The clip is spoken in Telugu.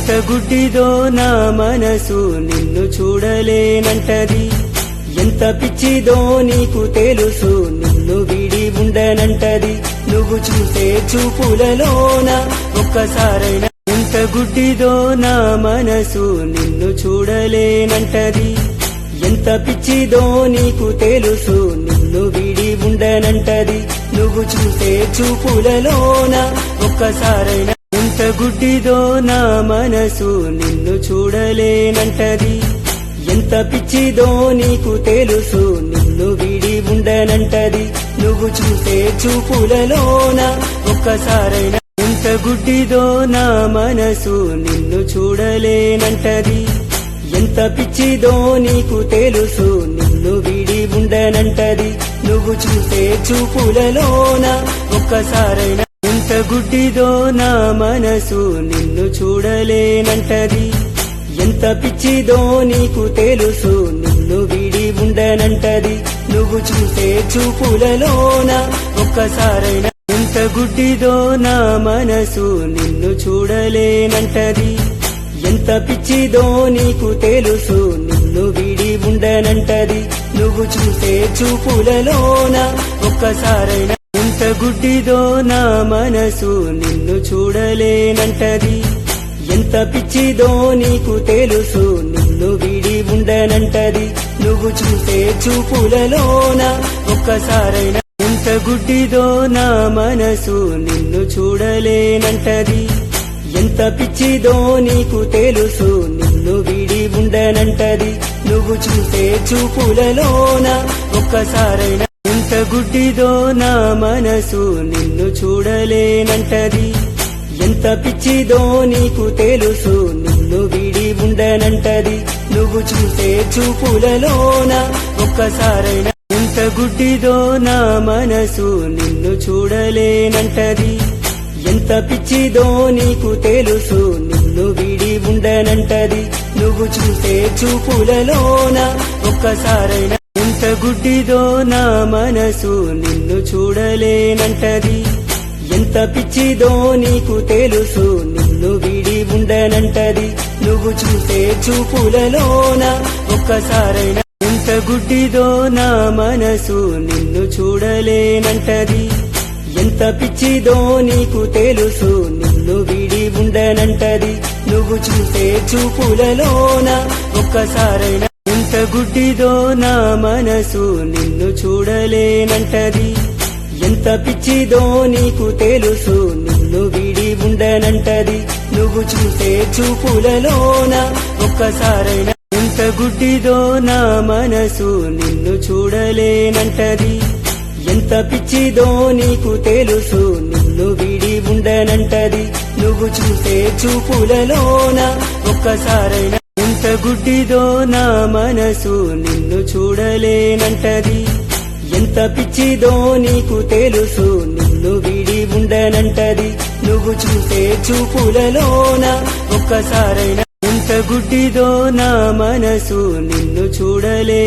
ఎంత గుడ్డిదో నా మనసు నిన్ను చూడలేనంటది, ఎంత పిచ్చిదో నీకు తెలుసు నిన్ను వీడి ఉండనంటది. నువ్వు చూసే చూపులలోన ఒక్కసారైనా ఎంత గుడ్డిదో నా మనసు నిన్ను చూడలేనంటది, ఎంత పిచ్చిదో నీకు తెలుసు నిన్ను వీడి ఉండనంటది. నువ్వు చూసే చూపులలోన ఒక్కసారైనా ఎంత గుడ్డిదో నా మనసు నిన్ను చూడలేనంటది, ఎంత పిచ్చిదో నీకు తెలుసు నిన్ను వీడి ఉండనంటది. నువ్వు చూసే చూపులలోన ఒక్కసారైనా ఎంత గుడ్డిదో నా మనసు నిన్ను చూడలేనంటది, ఎంత పిచ్చిదో నీకు తెలుసు నిన్ను వీడి ఉండనంటది. నువ్వు చూసే చూపులలోన ఒక్కసారైనా ఎంత గుడ్డిదో నా మనసు నిన్ను చూడలేనంటది, ఎంత పిచ్చిదో నీకు తెలుసు నిన్ను వీడి ఉండనంటది. నువ్వు చూసే చూపులలోన ఒక్కసారైనా ఎంత గుడ్డిదో నా మనసు నిన్ను చూడలేనంటది, ఎంత పిచ్చిదో నీకు తెలుసు నిన్ను వీడి ఉండనంటది. నువ్వు చూసే చూపులలోన ఒక్కసారైనా ఎంత గుడ్డిదో నా మనసు నిన్ను చూడలేనంటది, ఎంత పిచ్చిదో నీకు తెలుసు నిన్ను వీడి ఉండనంటది. నువ్వు చూసే చూపులలోన ఒక్కసారైనా ఎంత గుడ్డిదో నా మనసు నిన్ను చూడలేనంటది, ఎంత పిచ్చిదో నీకు తెలుసు నిన్ను వీడి ఉండనంటది. నువ్వు చూసే చూపులలోన ఒక్కసారైనా ఎంత గుడ్డిదో నా మనసు నిన్ను చూడలేనంటది, ఎంత పిచ్చిదో నీకు తెలుసు నిన్ను వీడి ఉండనంటది. నువ్వు చూసే చూపులలోన ఒక్కసారైనా ఎంత గుడ్డిదో నా మనసు నిన్ను చూడలేనంటది, ఎంత పిచ్చిదో నీకు తెలుసు నిన్ను వీడి ఉండనంటది. నువ్వు చూసే చూపులలోన ఒక్కసారైనా ఎంత గుడ్డిదో నా మనసు నిన్ను చూడలేనంటది, ఎంత పిచ్చిదో నీకు తెలుసు నిన్ను వీడి ఉండనంటది. నువ్వు చూసే చూపులలోన ఒక్కసారైనా ఎంత గుడ్డిదో నా మనసు నిన్ను చూడలేనంటది, ఎంత పిచ్చిదో నీకు తెలుసు నిన్ను వీడి ఉండనంటది. నువ్వు చూసే చూపులలోన ఒక్కసారైనా ఎంత గుడ్డిదో నా మనసు నిన్ను చూడలేనంటది, ఎంత పిచ్చిదో నీకు తెలుసు నిన్ను వీడి ఉండనంటది. నువ్వు చూసే చూపులలోన ఒక్కసారైనా ఎంత గుడ్డిదో నా మనసు నిన్ను చూడలేనంటది, ఎంత పిచ్చిదో నీకు తెలుసు నిన్ను వీడి ఉండనంటది. నువ్వు చూసే చూపులలోన ఒక్కసారైనా ఎంత గుడ్డిదో నా మనసు నిన్ను చూడలేనంటది, ఎంత పిచ్చిదో నీకు తెలుసు నిన్ను వీడి ఉండనంటది. నువ్వు చూసే చూపులలోన ఒక్కసారైనా ఎంత గుడ్డిదో నా మనసు నిన్ను చూడలేనంటది.